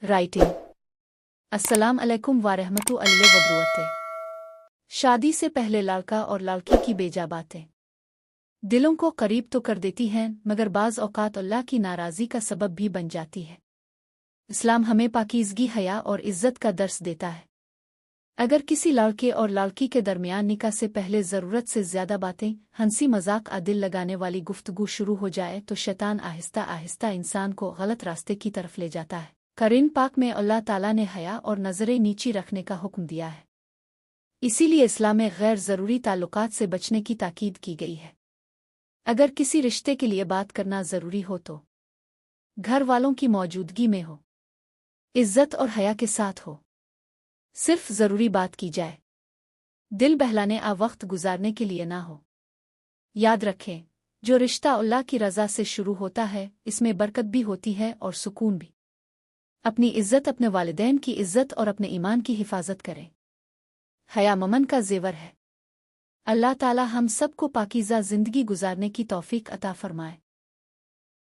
Writing. السلام علیکم ورحمۃ اللہ وبرکاتہ۔ شادی سے پہلے لڑکا اور لڑکی کی بیجا باتیں دلوں کو قریب تو کر دیتی ہیں، مگر بعض اوقات اللہ کی ناراضی کا سبب بھی بن جاتی ہے۔ اسلام ہمیں پاکیزگی، حیا اور عزت کا درس دیتا ہے۔ اگر کسی لڑکے اور لڑکی کے درمیان نکاح سے پہلے ضرورت سے زیادہ باتیں، ہنسی مذاق دل لگانے والی گفتگو شروع ہو جائے تو شیطان آہستہ آہستہ انسان کو غلط راستے کی طرف لے جاتا ہے۔ قرآن پاک میں اللہ تعالیٰ نے حیا اور نظریں نیچی رکھنے کا حکم دیا ہے، اسی لیے اسلام میں غیر ضروری تعلقات سے بچنے کی تاکید کی گئی ہے۔ اگر کسی رشتے کے لیے بات کرنا ضروری ہو تو گھر والوں کی موجودگی میں ہو، عزت اور حیا کے ساتھ ہو، صرف ضروری بات کی جائے، دل بہلانے وقت گزارنے کے لیے نہ ہو۔ یاد رکھیں، جو رشتہ اللہ کی رضا سے شروع ہوتا ہے اس میں برکت بھی ہوتی ہے اور سکون بھی۔ اپنی عزت، اپنے والدین کی عزت اور اپنے ایمان کی حفاظت کریں۔ حیا مومن کا زیور ہے۔ اللہ تعالی ہم سب کو پاکیزہ زندگی گزارنے کی توفیق عطا فرمائے۔